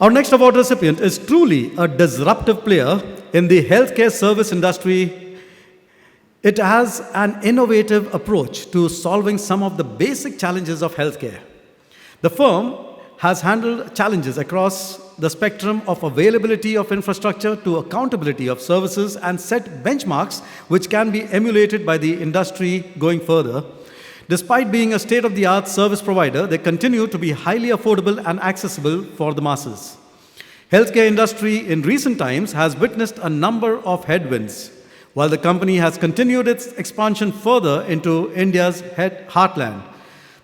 Our next award recipient is truly a disruptive player in the healthcare service industry. It has an innovative approach to solving some of the basic challenges of healthcare. The firm has handled challenges across the spectrum of availability of infrastructure to accountability of services and set benchmarks which can be emulated by the industry going further. Despite being a state of the art service provider, they continue to be highly affordable and accessible for the masses. Healthcare industry in recent times has witnessed a number of headwinds, while the company has continued its expansion further into India's heartland.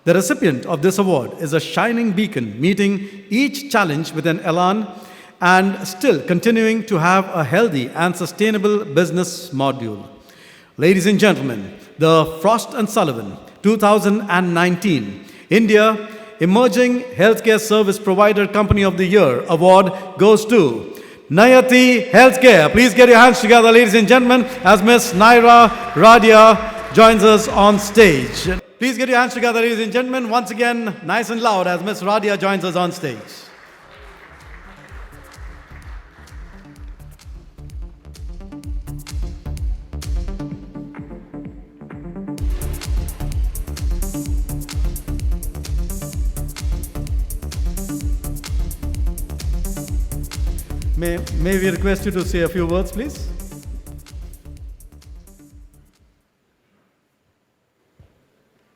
The recipient of this award is a shining beacon, meeting each challenge with an elan and still continuing to have a healthy and sustainable business module. Ladies and gentlemen, the Frost & Sullivan 2019 India Emerging Healthcare Service Provider Company of the Year Award goes to Nayati Healthcare. Please get your hands together, ladies and gentlemen, as Ms. Naira Radia joins us on stage. Please get your hands together, ladies and gentlemen, once again, nice and loud, as Ms. Radia joins us on stage. May we request you to say a few words, please?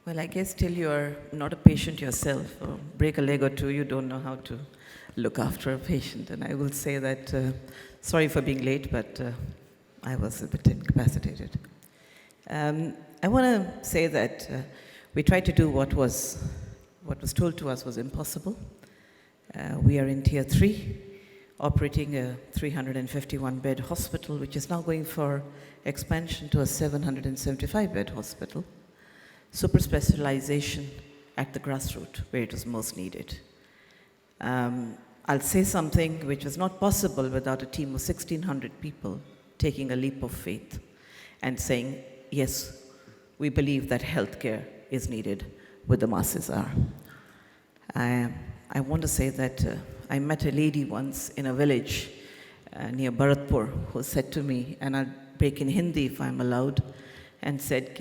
Well, I guess till you're not a patient yourself, or break a leg or two, you don't know how to look after a patient. And I will say that, sorry for being late, but I was a bit incapacitated. I want to say that we tried to do what was told to us was impossible. We are in Tier 3, operating a 351-bed hospital, which is now going for expansion to a 775-bed hospital. Super specialization at the grassroots, where it was most needed. I'll say something which was not possible without a team of 1,600 people taking a leap of faith and saying, yes, we believe that healthcare is needed where the masses are. I want to say that I met a lady once in a village near Bharatpur who said to me, and I'll break in Hindi if I'm allowed, and said,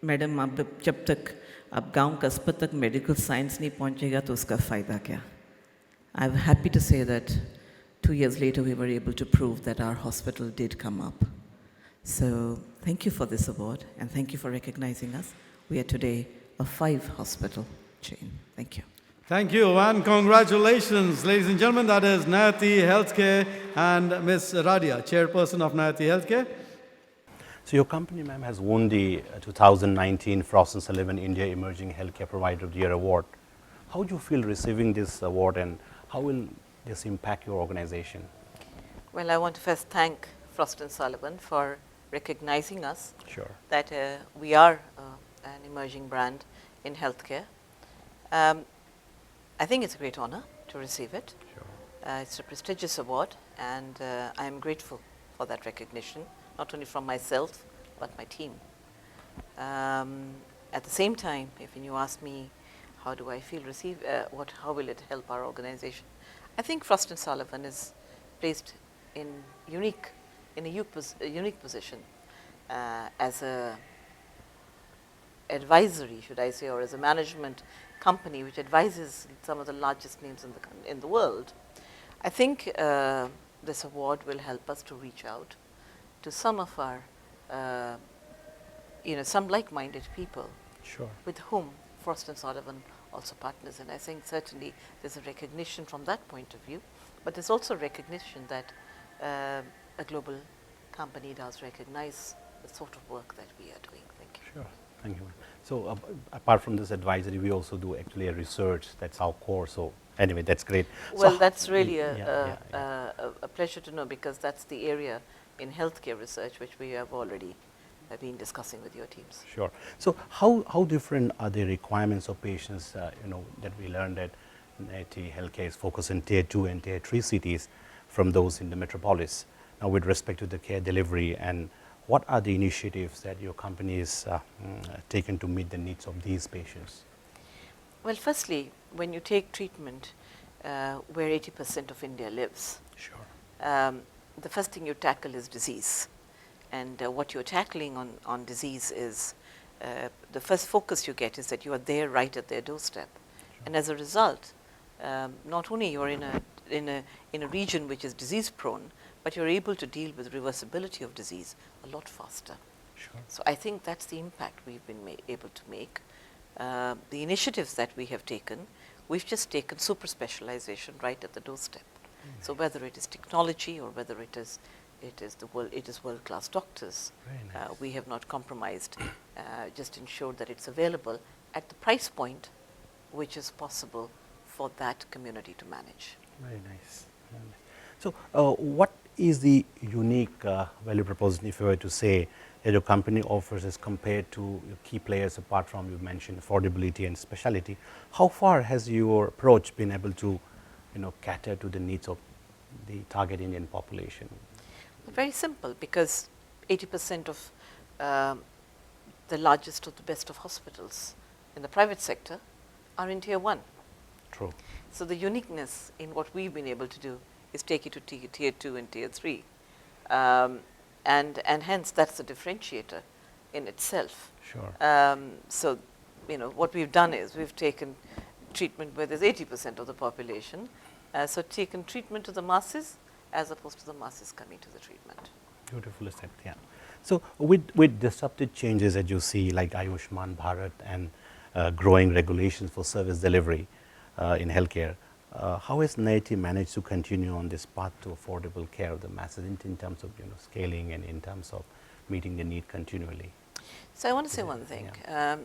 Madam, जब तक आप गांव कस्बे तक medical science नहीं पहुंचेगा तो उसका फायदा क्या? I'm happy to say that 2 years later we were able to prove that our hospital did come up. So thank you for this award and thank you for recognizing us. We are today a 5-hospital chain. Thank you. Thank you and congratulations, ladies and gentlemen. That is Nayati Healthcare and Ms. Radia, chairperson of Nayati Healthcare. So your company, ma'am, has won the 2019 Frost & Sullivan India Emerging Healthcare Provider of the Year Award. How do you feel receiving this award and how will this impact your organization? Well, I want to first thank Frost & Sullivan for recognizing us. Sure. That we are an emerging brand in healthcare. I think it's a great honor to receive it. Sure. It's a prestigious award and I am grateful for that recognition, not only from myself, but my team. At the same time, if you ask me, how do I feel how will it help our organization? I think Frost & Sullivan is placed in a unique position as a advisory, should I say, or as a management company which advises some of the largest names in the world. I think this award will help us to reach out to some of our, some like-minded people. Sure. With whom Frost & Sullivan also partners. And I think certainly there's a recognition from that point of view, but there's also recognition that a global company does recognize the sort of work that we are doing. Thank you. Sure. Thank you. So apart from this advisory, we also do actually a research. That's our core. So anyway, that's great. Well, so that's really a pleasure to know because that's the area in healthcare research which we have already been discussing with your teams. Sure. So how different are the requirements of patients, that we learned that Nayati Healthcare is focused in Tier 2 and Tier 3 cities from those in the metropolis? Now with respect to the care delivery, and what are the initiatives that your company is taken to meet the needs of these patients? Well, firstly, when you take treatment where 80% of India lives. Sure. The first thing you tackle is disease. And what you're tackling on disease is the first focus you get is that you are there right at their doorstep. Sure. And as a result, not only you're in a region which is disease prone, but you're able to deal with reversibility of disease a lot faster. Sure. So I think that's the impact we've been able to make. The initiatives that we have taken, we've just taken super specialization right at the doorstep. Mm. So whether it is technology or whether it is world-class doctors, Nice. we have not compromised, just ensured that it's available at the price point which is possible for that community to manage. Very nice. Very nice. So what is the unique value proposition, if you were to say, that your company offers as compared to your key players, apart from you mentioned affordability and specialty? How far has your approach been able to cater to the needs of the target Indian population? Very simple, because 80% of the largest or the best of hospitals in the private sector are in tier 1. True. So the uniqueness in what we've been able to do is take it to tier 2 and tier 3. And hence that's a differentiator in itself. Sure. So, what we've done is we've taken treatment where there's 80% of the population, so taken treatment to the masses as opposed to the masses coming to the treatment. Beautifully said, yeah. So with disruptive changes that you see, like Ayushman Bharat and growing regulations for service delivery in healthcare, how has Nayati managed to continue on this path to affordable care of the masses in terms of scaling and in terms of meeting the need continually? So I want to say one thing. Yeah.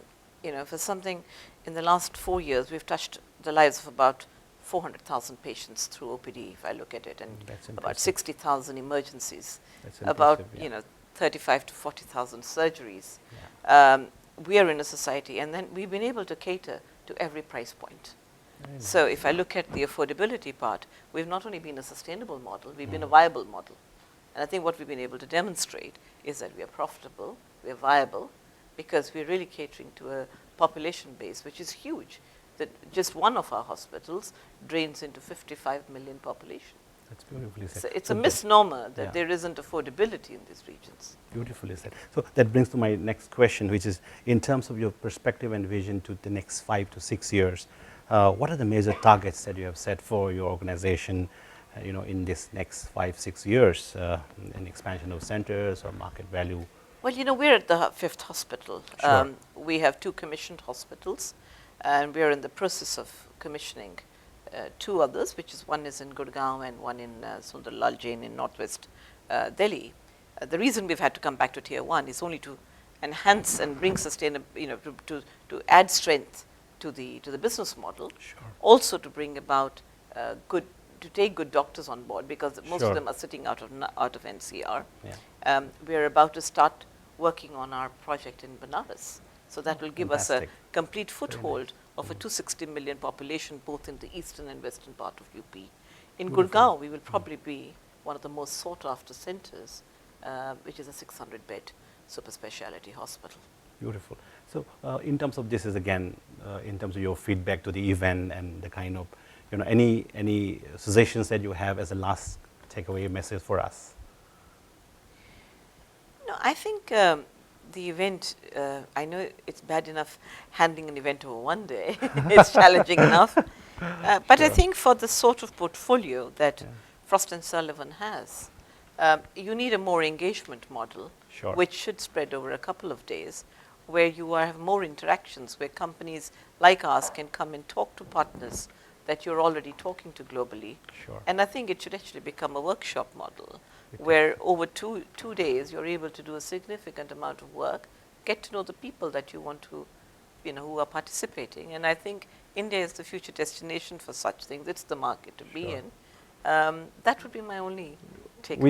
For something, in the last 4 years, we've touched the lives of about 400,000 patients through OPD, if I look at it, and about 60,000 emergencies, about 35 to 40,000 surgeries. Yeah. We are in a society, and then we've been able to cater to every price point. Really? So if I look at the affordability part, we've not only been a sustainable model, we've been a viable model. And I think what we've been able to demonstrate is that we are profitable, we are viable, because we're really catering to a population base which is huge. That just one of our hospitals drains into 55 million population. That's beautifully said. So it's a misnomer that there isn't affordability in these regions. Beautifully said. So that brings to my next question, which is in terms of your perspective and vision to the next 5 to 6 years, what are the major targets that you have set for your organization, in this next 5-6 years, in expansion of centers or market value? Well, we're at the 5th hospital. Sure. We have 2 commissioned hospitals, and we're in the process of commissioning 2 others, which is one is in Gurgaon and one in Sundarlal Jain in northwest Delhi. The reason we've had to come back to tier 1 is only to enhance and bring to add strength to the business model. Sure. Also to bring about to take good doctors on board, because most Sure. of them are sitting out of NCR. Yeah. We're about to start working on our project in Banaras. So that will give us a Fantastic. complete foothold of a 260 million population, both in the eastern and western part of UP. In Gurgaon, we will probably be one of the most sought after centers, which is a 600-bed super specialty hospital. Beautiful. So in terms of this is again, in terms of your feedback to the event and the kind of, any suggestions that you have as a last takeaway message for us? No, I think the event, I know it's bad enough handling an event over one day. It's challenging enough. But I think for the sort of portfolio that Frost & Sullivan has, you need a more engagement model, Sure. which should spread over a couple of days, where you have more interactions, where companies like ours can come and talk to partners that you're already talking to globally. Sure. And I think it should actually become a workshop model, where over two days you're able to do a significant amount of work, get to know the people that you want to, who are participating. And I think India is the future destination for such things. It's the market to be Sure. in. That would be my only takeaway.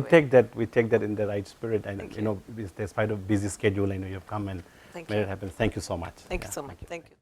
We take that in the right spirit, and Thank you. despite of busy schedule, I know you've come and Thank made you. it happen. Thank you so much. Thank you Yeah, so much. Thank you.